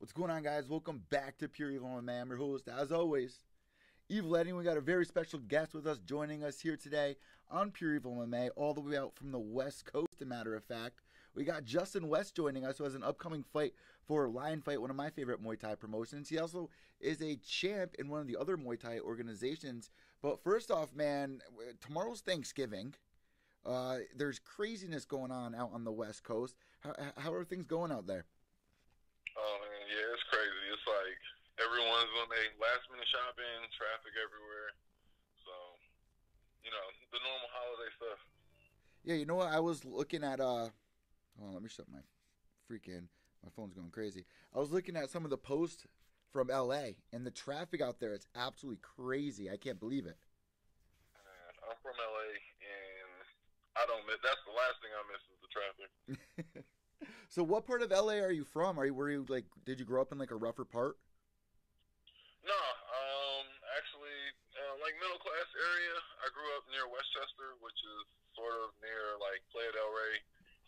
What's going on, guys? Welcome back to Pure Evil MMA. I'm your host, as always, Evil Eddie. We got a very special guest with us joining us here today on Pure Evil MMA, all the way out from the West Coast, as a matter of fact. We got Justin West joining us, who has an upcoming fight for Lion Fight, one of my favorite Muay Thai promotions. He also is a champ in one of the other Muay Thai organizations. But first off, man, tomorrow's Thanksgiving. There's craziness going on out on the West Coast. How are things going out there? Oh man, yeah, it's crazy. It's like everyone's on their last minute shopping, traffic everywhere. So, the normal holiday stuff. Yeah, you know what? I was looking at hold on, let me shut my phone's going crazy. I was looking at some of the posts from LA, and the traffic out there is absolutely crazy. I can't believe it. Man, I'm from LA, and I don't miss. That's the last thing I miss is the traffic. So what part of LA are you from? Did you grow up in like a rougher part? No, actually, like middle class area. I grew up near Westchester, which is sort of near like Playa del Rey,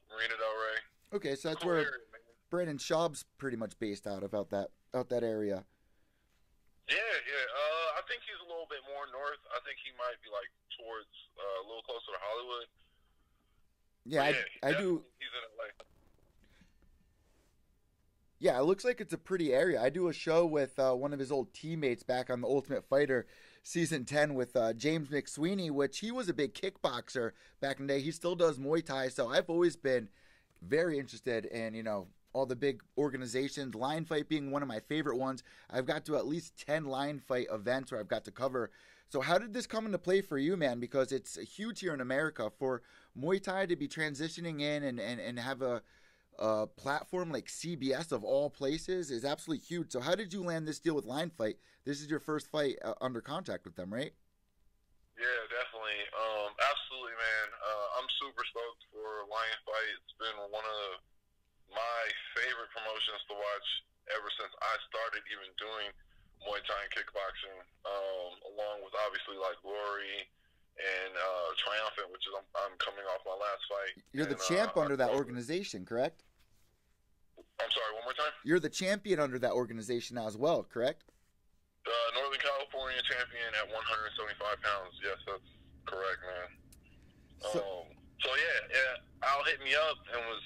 Marina del Rey. Okay, so that's Cool where area, man. Brandon Schaub's pretty much based out that area. Yeah. I think he's a little bit more north. I think he might be like towards a little closer to Hollywood. Yeah, I do. He's in LA. Yeah, it looks like it's a pretty area. I do a show with one of his old teammates back on The Ultimate Fighter Season 10 with James McSweeney, which he was a big kickboxer back in the day. He still does Muay Thai, so I've always been very interested in, all the big organizations, Lion Fight being one of my favorite ones. I've got to at least 10 Lion Fight events where I've got to cover. So how did this come into play for you, man? Because it's huge here in America for Muay Thai to be transitioning in and have a platform like CBS of all places is absolutely huge. So how did you land this deal with Lion Fight? This is your first fight under contract with them, right? Yeah, definitely. Absolutely, man. I'm super stoked for Lion Fight. It's been one of my favorite promotions to watch ever since I started even doing Muay Thai and kickboxing, along with obviously like Glory and Triumphant, which is I'm coming off my last fight. You're the champ under that organization, correct? I'm sorry, one more time? You're the champion under that organization now as well, correct? Northern California champion at 175 pounds. Yes, that's correct, man. So yeah, Al hit me up and was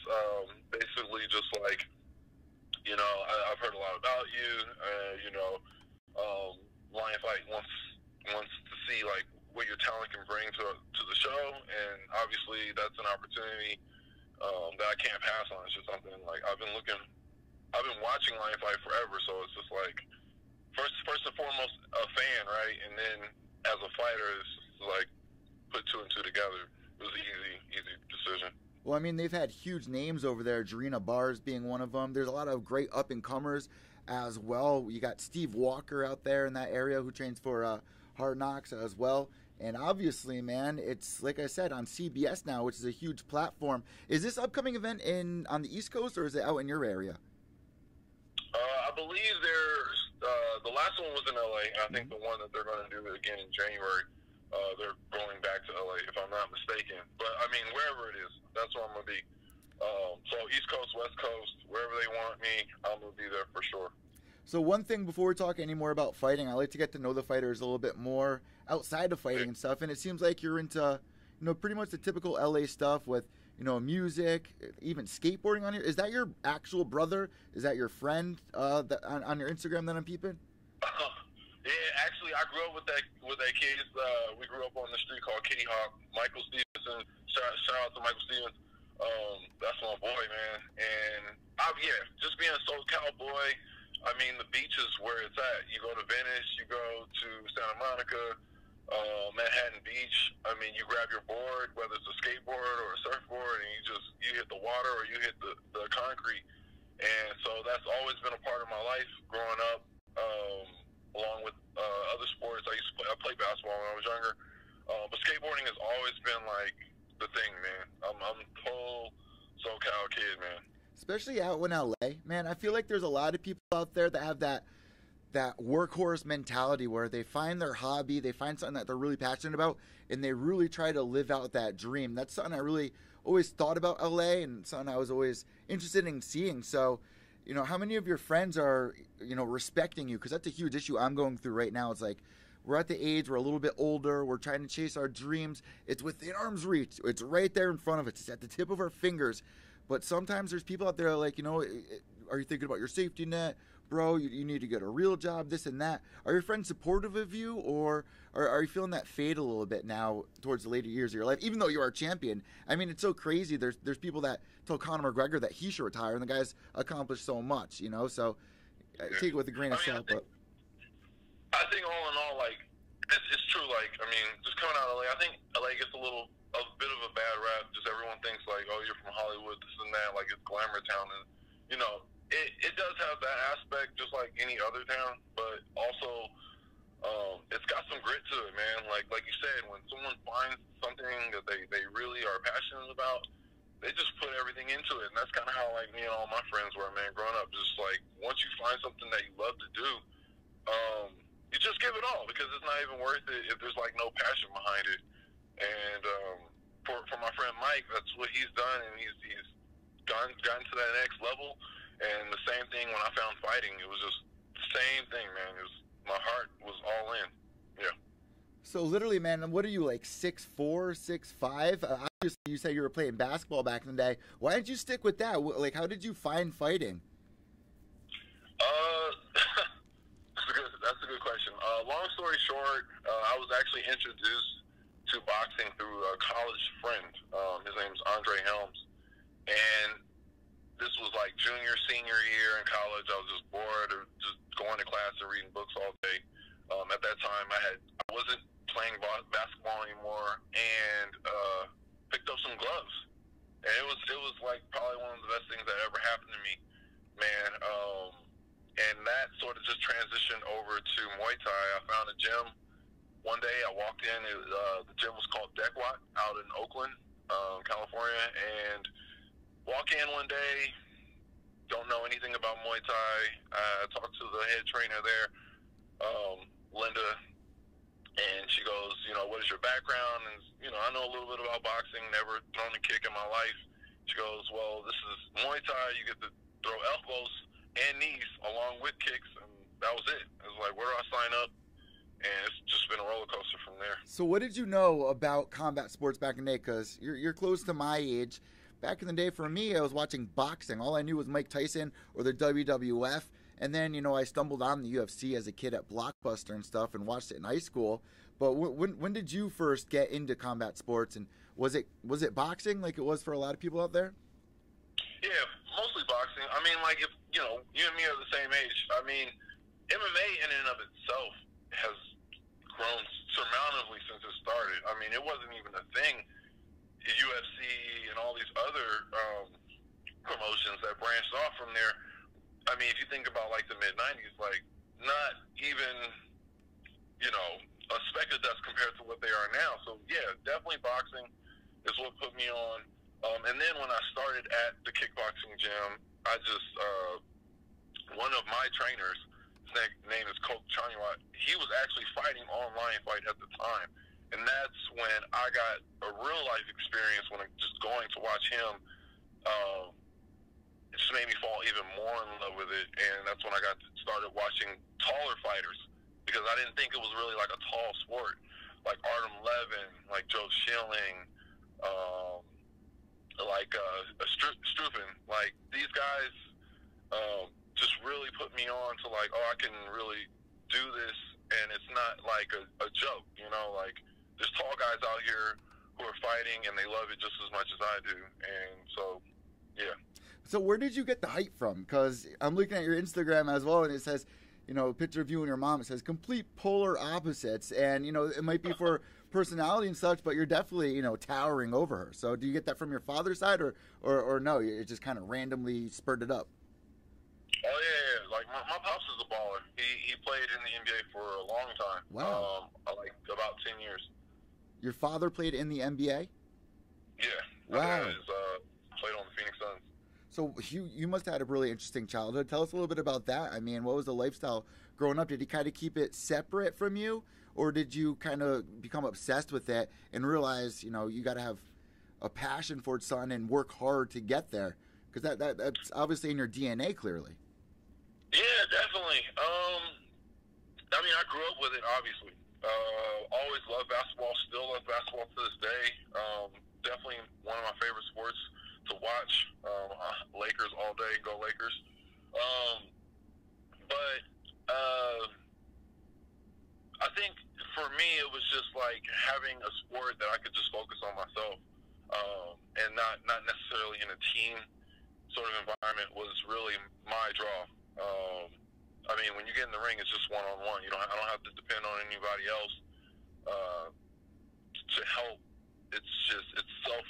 basically just like, I've heard a lot about you. Lion Fight wants to see like what your talent can bring to the show, and obviously that's an opportunity that I can't pass on. It's just something like I've been watching Lion Fight forever, so it's just like first and foremost a fan, right? And then as a fighter, it's just like put two and two together. It was an easy decision. Well, I mean, they've had huge names over there, Jarena Bars being one of them. There's a lot of great up-and-comers as well. You got Steve Walker out there in that area who trains for Hard Knocks as well. And obviously, man, it's, like I said, on CBS now, which is a huge platform. Is this upcoming event on the East Coast, or is it out in your area? I believe the last one was in LA, and I think the one that they're going to do again in January, they're going back to LA, if I'm not mistaken. But, I mean, wherever it is, that's where I'm going to be. So East Coast, West Coast, wherever they want me, I'm going to be there for sure. So one thing before we talk any more about fighting, I like to get to know the fighters a little bit more outside of fighting and stuff. And it seems like you're into, pretty much the typical LA stuff with, music, even skateboarding on here. Is that your actual brother? Is that your friend that on your Instagram that I'm peeping? Yeah, actually, I grew up with that kid. We grew up on the street called Kitty Hawk. Michael Stevenson. Shout out to Michael Stevens. That's my boy, man. And just being a SoCal boy. I mean, the beach is where it's at. You go to Venice, you go to Santa Monica, Manhattan Beach. I mean, you grab your board, whether it's a skateboard or a surfboard, and you hit the water or you hit the concrete. And so that's always been a part of my life growing up, along with other sports. I played basketball when I was younger. But skateboarding has always been like the thing, man. I'm total SoCal kid, man. Especially out in LA, man, I feel like there's a lot of people out there that have that workhorse mentality where they find their hobby, they find something that they're really passionate about, and they really try to live out that dream. That's something I really always thought about LA and something I was always interested in seeing. So, how many of your friends are, respecting you? Because that's a huge issue I'm going through right now. It's like we're at the age, we're a little bit older, we're trying to chase our dreams. It's within arm's reach. It's right there in front of us. It's at the tip of our fingers. But sometimes there's people out there like, are you thinking about your safety net? Bro, you need to get a real job, this and that. Are your friends supportive of you, or are you feeling that fade a little bit now towards the later years of your life, even though you are a champion? I mean, it's so crazy. There's people that tell Conor McGregor that he should retire, and the guy's accomplished so much, so take it with a grain of salt. I think all in all, like, it's true. Like, I mean, just coming out of LA, I think LA gets a bit of a bad rap. Just everyone thinks like, oh, you're from Hollywood, this and that, like it's glamour town, and it does have that aspect, just like any other town, but also it's got some grit to it, man. Like you said, when someone finds something that they really are passionate about, they just put everything into it, and that's kind of how like me and all my friends were, man, growing up. Just like once you find something that you love to do, you just give it all, because it's not even worth it if there's like no passion behind it. And for my friend Mike, that's what he's done, and he's gotten to that next level. And the same thing when I found fighting, it was just the same thing, man. My heart was all in. Yeah. So literally, man, what are you, like 6'4", 6'5"? Obviously, you said you were playing basketball back in the day. Why did you stick with that? Like, how did you find fighting? That's a good question. Long story short, I was actually introduced to boxing through a college friend. His name's Andre Helms, and this was like junior, senior year in college. I was just bored of just going to class and reading books all day. At that time, I wasn't playing basketball anymore, and picked up some gloves. And it was like probably one of the best things that ever happened to me, man. And that sort of just transitioned over to Muay Thai. I found a gym. One day I walked in, the gym was called Dekwat out in Oakland, California, and walk in one day, don't know anything about Muay Thai. I talked to the head trainer there, Linda, and she goes, what is your background? And, I know a little bit about boxing, never thrown a kick in my life. She goes, well, this is Muay Thai. You get to throw elbows and knees along with kicks, and that was it. It was like, where do I sign up? And it's just been a roller coaster from there. So what did you know about combat sports back in the day? Because you're close to my age. Back in the day, for me, I was watching boxing. All I knew was Mike Tyson or the WWF. And then, I stumbled on the UFC as a kid at Blockbuster and stuff and watched it in high school. But when did you first get into combat sports? And was it boxing like it was for a lot of people out there? Yeah, mostly boxing. I mean, like, if, you and me are the same age. I mean, MMA in and of itself has grown surmountably since it started. I mean, it wasn't even a thing. UFC and all these other promotions that branched off from there. I mean, if you think about like the mid-90s, like not even, a speck of dust compared to what they are now. So yeah, definitely boxing is what put me on. And then when I started at the kickboxing gym, I just, one of my trainers, his name is Coach Chanyawat, he was actually fighting online fight at the time. And that's when I got a real life experience when just going to watch him. It just made me fall even more in love with it. And that's when I started watching taller fighters, because I didn't think it was really like a tall sport. Like Artem Levin, like Joe Schilling, Strupen. Like these guys just really put me on to like, oh, I can really do this. And it's not like a joke, like there's tall guys out here who are fighting and they love it just as much as I do. And so, yeah. So where did you get the height from? Because I'm looking at your Instagram as well, and it says, a picture of you and your mom. It says complete polar opposites. And, it might be for personality and such, but you're definitely, towering over her. So do you get that from your father's side or no? It just kind of randomly spurted up? Oh, yeah. Like, my pops is a baller. He played in the NBA for a long time. Wow. Like, about 10 years. Your father played in the NBA? Yeah. Wow. My dad played on the Phoenix Suns. So you must have had a really interesting childhood. Tell us a little bit about that. I mean, what was the lifestyle growing up? Did he kind of keep it separate from you? Or did you kind of become obsessed with it and realize, you got to have a passion for it, son, and work hard to get there? Because that's obviously in your DNA, clearly. Yeah, definitely. I mean, I grew up with it, obviously. Always loved basketball, still love basketball to this day. Definitely one of my favorite sports to watch. Lakers all day, go Lakers. But I think for me, it was just like having a sport that I could just focus on myself, and not necessarily in a team sort of environment was really my draw. I mean, when you get in the ring, it's just one-on-one. I don't have to depend on anybody else to help. It's self.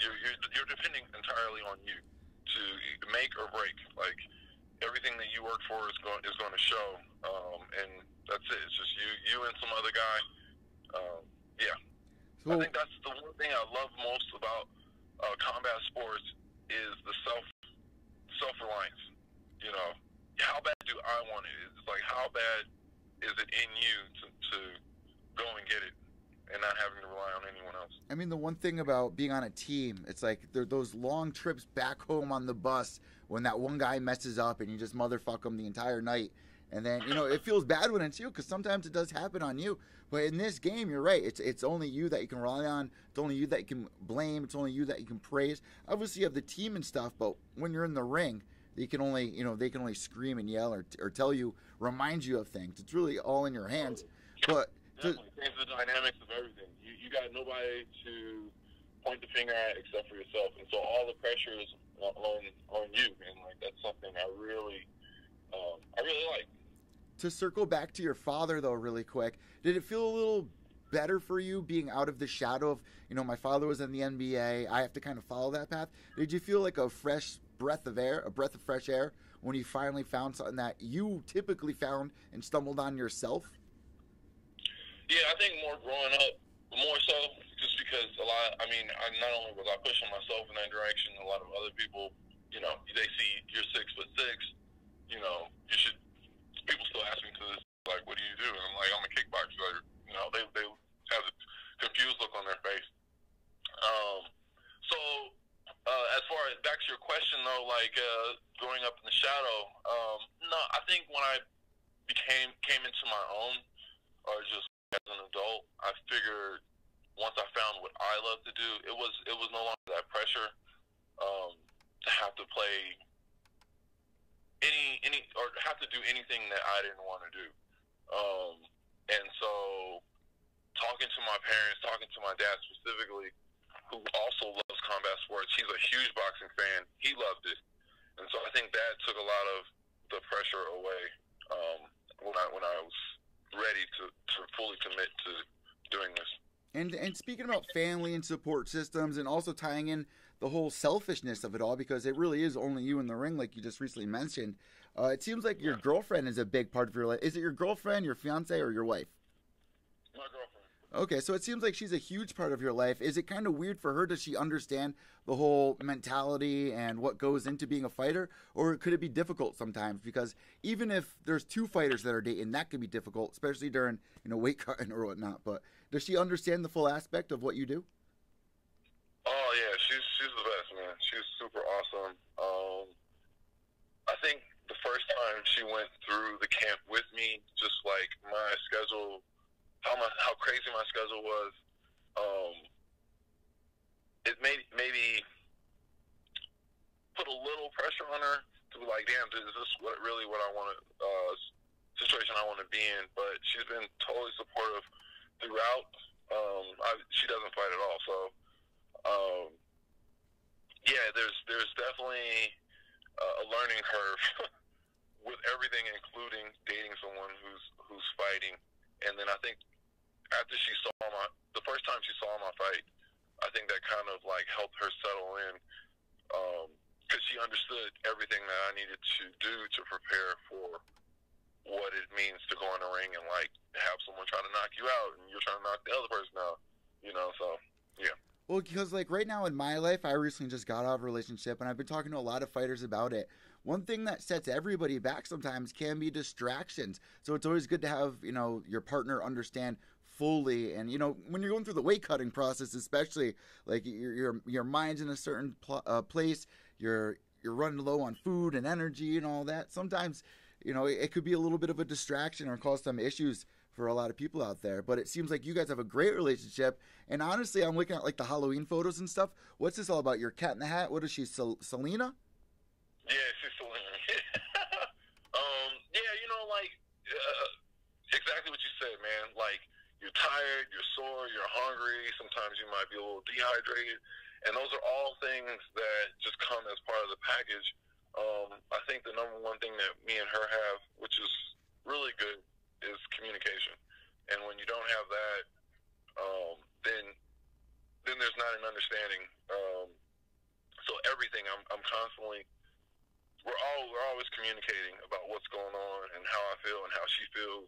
You're depending entirely on you to make or break. Like everything that you work for is going to show, and that's it. It's just you and some other guy. Yeah. So, I think that's the one thing I love most about combat sports is the self-reliance. How bad do I want it? It's like, how bad is it in you to go and get it and not having to rely on anyone else? I mean, the one thing about being on a team, it's like those long trips back home on the bus when that one guy messes up and you just motherfuck him the entire night. And then, it feels bad when it's you because sometimes it does happen on you. But in this game, you're right. It's only you that you can rely on. It's only you that you can blame. It's only you that you can praise. Obviously, you have the team and stuff, but when you're in the ring, they can only scream and yell or tell you, remind you of things. It's really all in your hands. But definitely change the dynamics of everything. You got nobody to point the finger at except for yourself, and so all the pressure is on you, and like that's something I really like. To circle back to your father, though, really quick, did it feel a little better for you being out of the shadow of, my father was in the NBA, I have to kind of follow that path? Did you feel like a breath of fresh air when you finally found something that you typically found and stumbled on yourself? Yeah, I think more growing up, more so, just because not only was I pushing myself in that direction, a lot of other people, they see you're 6'6", you should. People still ask me to this, like, what do you do? And I'm like, I'm a kickboxer. They have a confused look on their face. So as far as back to your question though, like growing up in the shadow, no, I think when I came into my own, or just as an adult, I figured once I found what I love to do, it was no longer that pressure to have to play any or have to do anything that I didn't want to do. And so talking to my parents, talking to my dad specifically, who also loves combat sports, he's a huge boxing fan. He loved it. And so I think that took a lot of the pressure away when I was ready to fully commit to doing this. And speaking about family and support systems and also tying in the whole selfishness of it all, because it really is only you in the ring, like you just recently mentioned, it seems like your girlfriend is a big part of your life. Is it your girlfriend, your fiance, or your wife? My girlfriend. Okay, so it seems like she's a huge part of your life. Is it kind of weird for her? Does she understand the whole mentality and what goes into being a fighter? Or could it be difficult sometimes? Because even if there's two fighters that are dating, that could be difficult, especially during weight cutting or whatnot. But does she understand the full aspect of what you do? Oh, yeah, she's the best, man. She's super awesome. I think the first time she went through the camp with me, just like my schedule, how crazy my schedule was, it maybe put a little pressure on her to be like, damn, is this really what I want to, situation I want to be in? But she's been totally supportive throughout. She doesn't fight at all, so yeah, there's definitely a learning curve with everything, including dating someone who's fighting. And then I think after she saw the first time she saw my fight, I think that kind of like helped her settle in, because she understood everything that I needed to do to prepare for what it means to go in the ring and like have someone try to knock you out and you're trying to knock the other person out, so yeah. Well, because like right now in my life, I recently just got out of a relationship and I've been talking to a lot of fighters about it. One thing that sets everybody back sometimes can be distractions. So it's always good to have, your partner understand fully. And, when you're going through the weight cutting process, especially like your mind's in a certain place, you're you're running low on food and energy and all that. Sometimes, it could be a little bit of a distraction or cause some issues for a lot of people out there. But it seems like you guys have a great relationship. And honestly, I'm looking at like the Halloween photos and stuff. What's this all about? Your cat in the hat? What is she, Selena? Yeah, she's Selena. Yeah, exactly what you said, man. Like, you're tired, you're sore, you're hungry. Sometimes you might be a little dehydrated. And those are all things that just come as part of the package. I think the number one thing that me and her have, which is really good, is communication. And when you don't have that, then there's not an understanding. So everything, I'm constantly, we're always communicating about what's going on and how I feel and how she feels,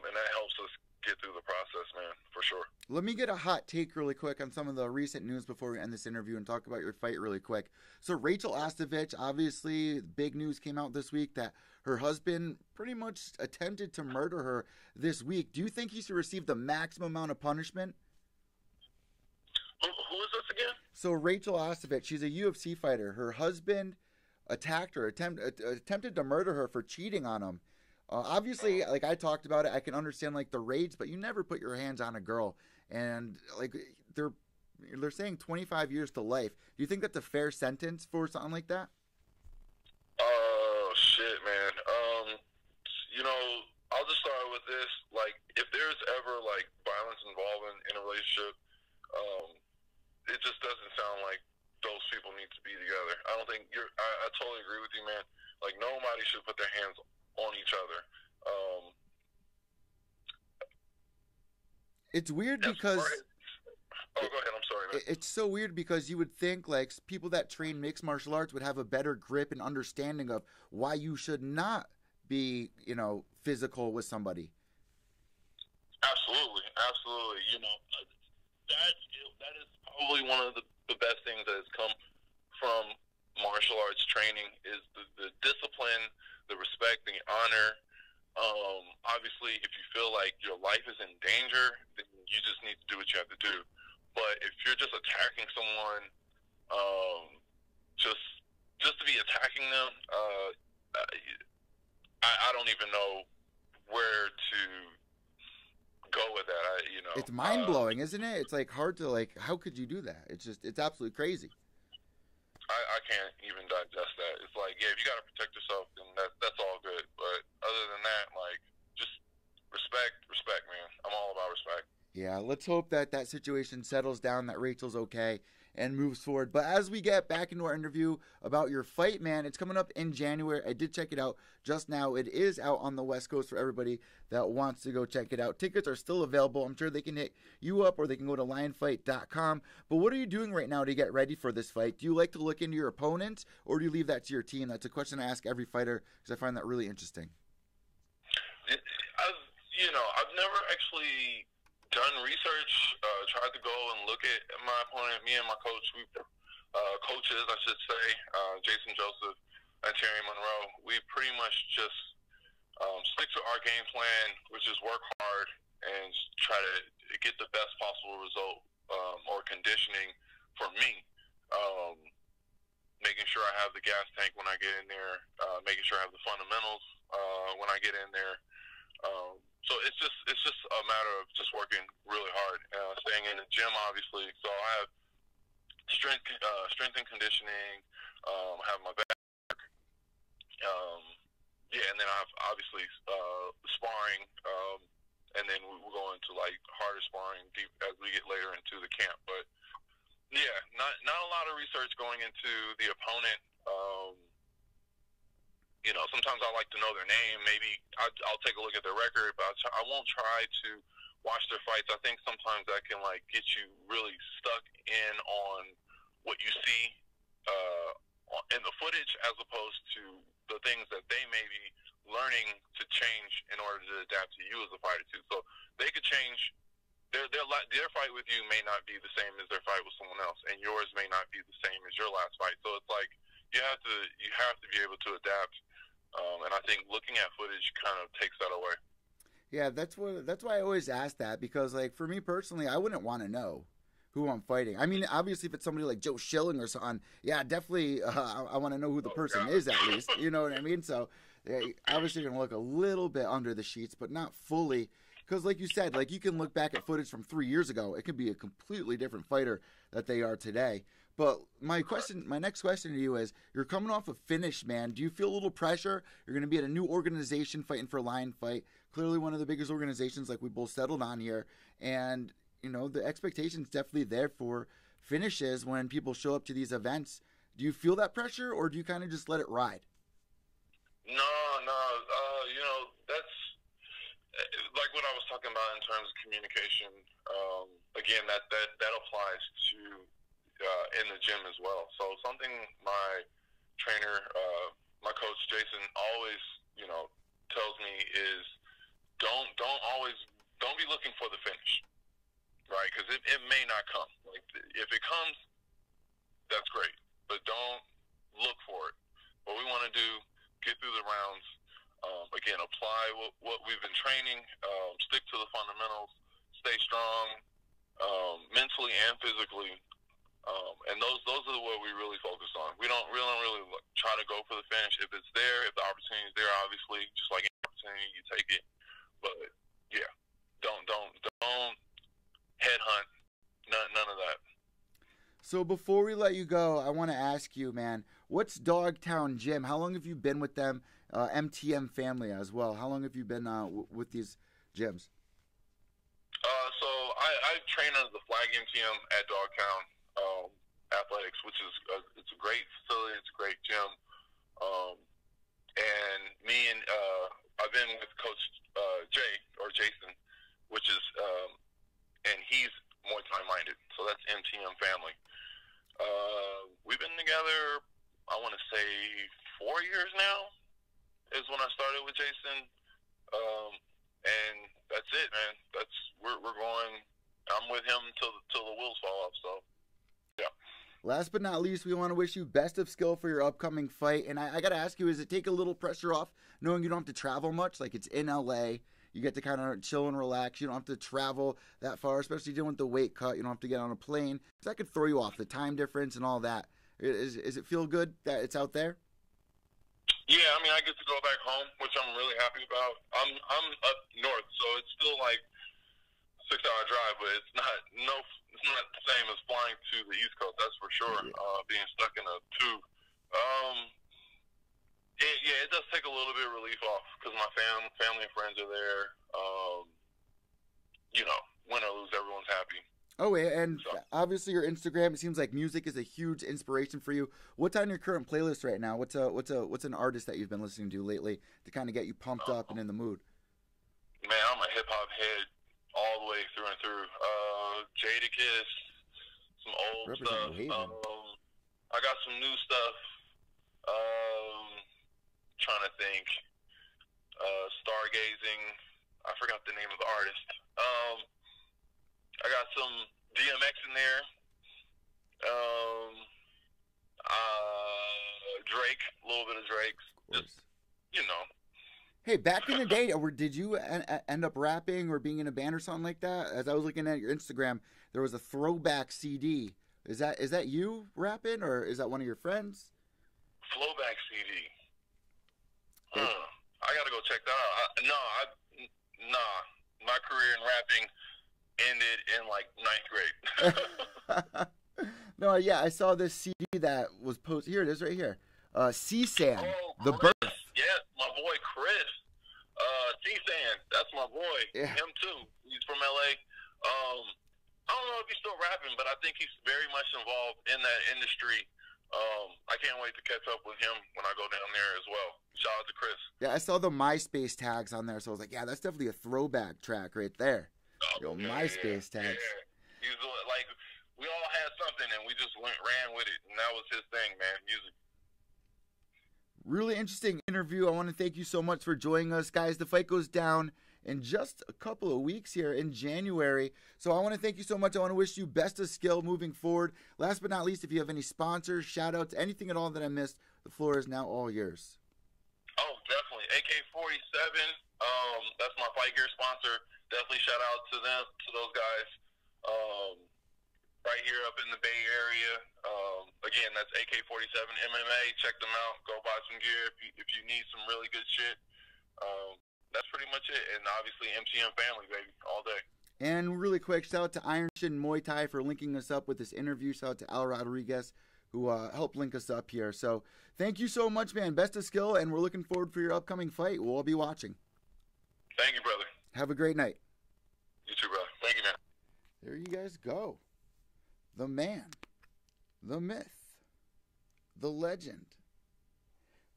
and that helps us get through the process, man, for sure. Let me get a hot take really quick on some of the recent news before we end this interview and talk about your fight really quick. So Rachel Ostovich, obviously, big news came out this week that her husband pretty much attempted to murder her this week. Do you think he should receive the maximum amount of punishment? Who is this again? So Rachel Ostovich, she's a UFC fighter. Her husband attacked her, attempted to murder her for cheating on him. Obviously, like I talked about it, I can understand like the rage, but you never put your hands on a girl. And like they're saying 25 years to life. Do you think that's a fair sentence for something like that? Oh shit, man. I'll just start with this. Like, if there's ever like violence involved in a relationship, it just doesn't sound like those people need to be together. I don't think I totally agree with you, man. Like, nobody should put their hands on each other. It's weird because go ahead. I'm sorry, man. It's so weird because you would think like people that train mixed martial arts would have a better grip and understanding of why you should not be, physical with somebody. Absolutely. That is probably one of the best things that has come from martial arts training is the discipline, the respect, the honor. Obviously, if you feel like your life is in danger, then you just need to do what you have to do. But if you're just attacking someone, just to be attacking them, I don't even know where to go with that. It's mind blowing, isn't it? It's like hard to like. How could you do that? It's absolutely crazy. I can't even digest that. It's like, yeah, if you got to protect yourself, then that's all good. But other than that, like, just respect, man. I'm all about respect. Yeah, let's hope that situation settles down, that Rachel's okay and moves forward. But as we get back into our interview about your fight, man, it's coming up in January. I did check it out just now. It is out on the West Coast for everybody that wants to go check it out. Tickets are still available. I'm sure they can hit you up or they can go to lionfight.com. But what are you doing right now to get ready for this fight? Do you like to look into your opponents or do you leave that to your team? That's a question I ask every fighter because I find that really interesting. I've never actually done research, tried to go and look at my opponent. Me and my coach, coaches, I should say, Jason Joseph and Terry Monroe, we pretty much just stick to our game plan, which is work hard and try to get the best possible result or conditioning for me. Making sure I have the gas tank when I get in there, making sure I have the fundamentals when I get in there. So it's just a matter of just working really hard, staying in the gym, obviously. So I have strength and conditioning. I have my back. And then I have obviously sparring, and then we're going to like harder sparring deep as we get later into the camp. But yeah, not a lot of research going into the opponent. Sometimes I like to know their name. Maybe I'll take a look at their record, but I won't try to watch their fights. I think sometimes that can like get you really stuck in on what you see in the footage, as opposed to the things that they may be learning to change in order to adapt to you as a fighter too. So they could change. Their fight with you may not be the same as their fight with someone else, and yours may not be the same as your last fight. So it's like you have to be able to adapt. And I think looking at footage kind of takes that away. Yeah, that's why I always ask that, because like for me personally, I wouldn't want to know who I'm fighting. I mean, obviously, if it's somebody like Joe Schilling or something, yeah, definitely, I want to know who the person is at least. You know what I mean? So, yeah, obviously, you're gonna look a little bit under the sheets, but not fully. Because, like you said, like you can look back at footage from 3 years ago, it could be a completely different fighter that they are today. But my next question to you is: you're coming off a finish, man. Do you feel a little pressure? You're going to be at a new organization fighting for Lion Fight, clearly one of the biggest organizations, like we both settled on here, and you know the expectation's definitely there for finishes when people show up to these events. Do you feel that pressure, or do you kind of just let it ride? No. You know, that's like what I was talking about in terms of communication. Again, that applies to in the gym as well. So something my trainer, my coach Jason, always tells me is don't be looking for the finish, right? Because it may not come. Like if it comes, that's great, but don't look for it. What we want to do, get through the rounds. Again, apply what we've been training. Stick to the fundamentals. Stay strong, mentally and physically. And those are what we really focus on. We don't really try to go for the finish. If it's there, if the opportunity is there, obviously, just like any opportunity, you take it. But yeah, don't headhunt. None of that. So before we let you go, I want to ask you, man, what's Dogtown Gym? How long have you been with them? MTM family as well. How long have you been with these gyms? So I train under the flag MTM at Dogtown Athletics, which is it's a great facility. It's a great gym. And me and I've been with Coach Jay or Jason, which is and he's Muay Thai minded. So that's MTM family. We've been together, I want to say 4 years now is when I started with Jason. And that's it, man. We're going. I'm with him till the wheels fall off. So, yeah. Last but not least, we want to wish you best of skill for your upcoming fight. And I got to ask you, does it take a little pressure off knowing you don't have to travel much? Like it's in LA. You get to kind of chill and relax. You don't have to travel that far, especially dealing with the weight cut. You don't have to get on a plane. So that could throw you off, the time difference and all that. Is it feel good that it's out there? Yeah, I mean, I get to go back home, which I'm really happy about. I'm up north, so it's still like 6-hour drive, but it's not the same as flying to the East Coast. That's for sure. Yeah. Being stuck in a tube. It does take a little bit of relief off because my family and friends are there. Win or lose, everyone's happy. Oh, and obviously your Instagram, it seems like music is a huge inspiration for you. What's on your current playlist right now? What's an artist that you've been listening to lately to kind of get you pumped up and in the mood? Man, I'm a hip-hop head all the way through and through. Jadakiss, some old stuff. I got some new stuff. Trying to think. Stargazing. I forgot the name of the artist. I got some DMX in there. Drake, a little bit of Drake. Just, Hey, back in the day, did you end up rapping or being in a band or something like that? As I was looking at your Instagram, there was a throwback CD. Is that you rapping, or is that one of your friends? Flowback CD. I gotta go check that out. My career in rapping ended in like 9th grade. No, yeah, I saw this CD that was posted. Here it is, right here. C-San, The Chris. Birth. Yes, my boy Chris. C-San, that's my boy. Yeah. Him too. He's from LA. I don't know if he's still rapping, but I think he's very much involved in that industry. I can't wait to catch up with him when I go down there as well. Shout out to Chris. Yeah, I saw the MySpace tags on there, so I was like, yeah, that's definitely a throwback track right there. MySpace tags. Yeah. He's like, we all had something, and we just ran with it, and that was his thing, man, music. Really interesting interview. I want to thank you so much for joining us, guys. The fight goes down in just a couple of weeks here in January. So I want to thank you so much. I want to wish you best of skill moving forward. Last but not least, if you have any sponsors, shout outs, anything at all that I missed, the floor is now all yours. Oh, definitely. AK-47, that's my fight gear sponsor. Definitely shout out to them, to those guys. right here up in the Bay Area. Again, that's AK-47 MMA. Check them out. Go buy some gear if you need some really good shit. That's pretty much it. And obviously MCM family, baby, all day. And really quick, shout out to Iron Shin Muay Thai for linking us up with this interview. Shout out to Al Rodriguez, who helped link us up here. So thank you so much, man. Best of skill, and we're looking forward for your upcoming fight. We'll all be watching. Thank you, brother. Have a great night. You too, brother. Thank you, man. There you guys go. The man, the myth, the legend.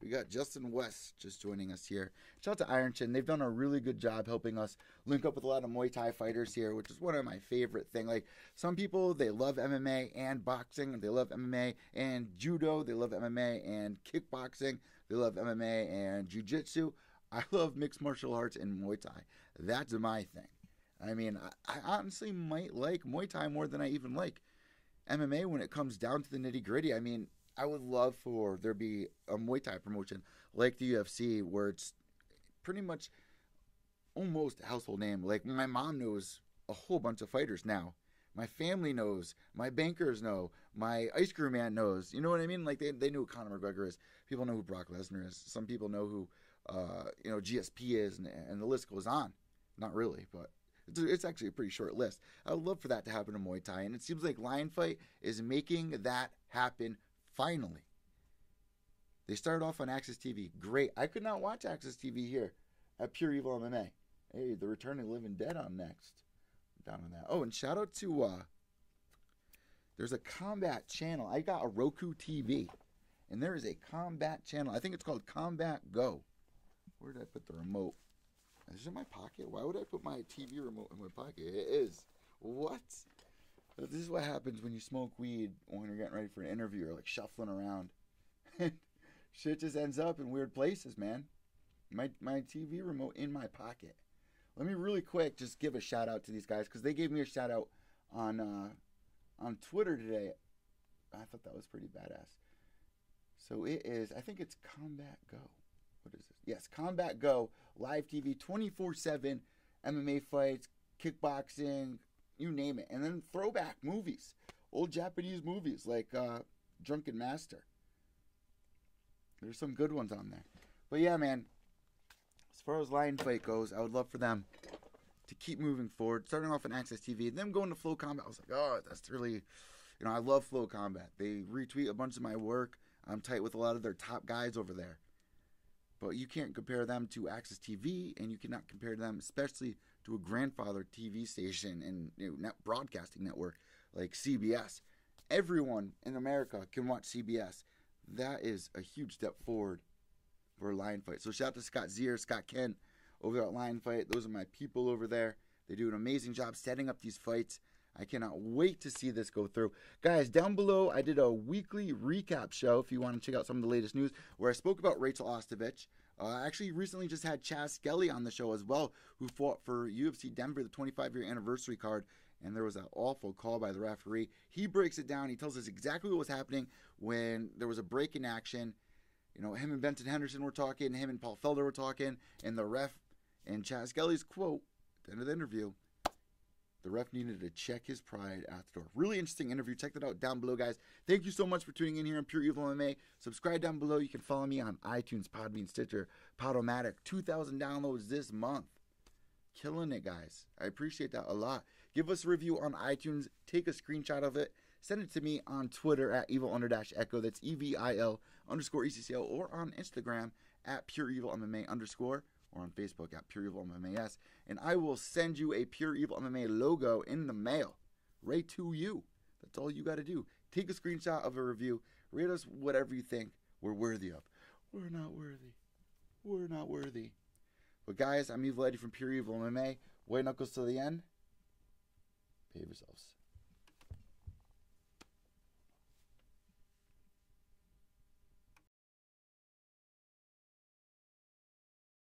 We got Justin West just joining us here. Shout out to Iron Chin. They've done a really good job helping us link up with a lot of Muay Thai fighters here, which is one of my favorite things. Like, some people, they love MMA and boxing. They love MMA and judo. They love MMA and kickboxing. They love MMA and jiu-jitsu. I love mixed martial arts and Muay Thai. That's my thing. I mean, I honestly might like Muay Thai more than I even like MMA when it comes down to the nitty-gritty. I mean, I would love for there be a Muay Thai promotion like the UFC where it's pretty much almost a household name. Like, my mom knows a whole bunch of fighters now. My family knows. My bankers know. My ice cream man knows. You know what I mean? Like, they know who Conor McGregor is. People know who Brock Lesnar is. Some people know who, GSP is, and the list goes on. Not really, but it's actually a pretty short list. I would love for that to happen in Muay Thai, and it seems like Lion Fight is making that happen finally. They started off on Access TV. Great. I could not watch Access TV here at Pure Evil MMA. Hey, the Return of the Living Dead on next. I'm down on that. Oh, and shout out to, there's a combat channel. I got a Roku TV, and there is a combat channel. I think it's called Combat Go. Where did I put the remote? Is it in my pocket? Why would I put my TV remote in my pocket? It is. What? This is what happens when you smoke weed when you're getting ready for an interview or like shuffling around. Shit just ends up in weird places, man. My TV remote in my pocket. Let me really quick just give a shout out to these guys because they gave me a shout out on Twitter today. I thought that was pretty badass. So it is, I think it's Combat Go. What is this? Yes, Combat Go, live TV, 24/7 MMA fights, kickboxing, you name it. And then throwback movies, old Japanese movies like Drunken Master. There's some good ones on there. But yeah, man, as far as Lion Fight goes, I would love for them to keep moving forward, starting off on Access TV, and then going to Flow Combat. I was like, oh, that's really, I love Flow Combat. They retweet a bunch of my work. I'm tight with a lot of their top guys over there. But you can't compare them to Access TV, and you cannot compare them especially to a grandfather TV station and broadcasting network like CBS. Everyone in America can watch CBS. That is a huge step forward for Lion Fight. So shout out to Scott Zier, Scott Kent over there at Lion Fight. Those are my people over there. They do an amazing job setting up these fights. I cannot wait to see this go through. Guys, down below, I did a weekly recap show, if you want to check out some of the latest news, where I spoke about Rachel Ostovich. I actually recently just had Chaz Skelly on the show as well, who fought for UFC Denver, the 25-year anniversary card, and there was an awful call by the referee. He breaks it down. He tells us exactly what was happening when there was a break in action. Him and Benson Henderson were talking, him and Paul Felder were talking, and the ref, and Chaz Skelly's quote at the end of the interview, the ref needed to check his pride at the door. Really interesting interview. Check that out down below, guys. Thank you so much for tuning in here on Pure Evil MMA. Subscribe down below. You can follow me on iTunes, Podbean, Stitcher, Podomatic. 2,000 downloads this month. Killing it, guys. I appreciate that a lot. Give us a review on iTunes. Take a screenshot of it. Send it to me on Twitter at evil_echo. That's EVIL_ECCO. Or on Instagram at Pure Evil MMA _ or on Facebook at Pure Evil MMAS, and I will send you a Pure Evil MMA logo in the mail, right to you. That's all you got to do. Take a screenshot of a review. Rate us whatever you think we're worthy of. We're not worthy. We're not worthy. But guys, I'm Evil Eddie from Pure Evil MMA. White knuckles to the end. Behave yourselves.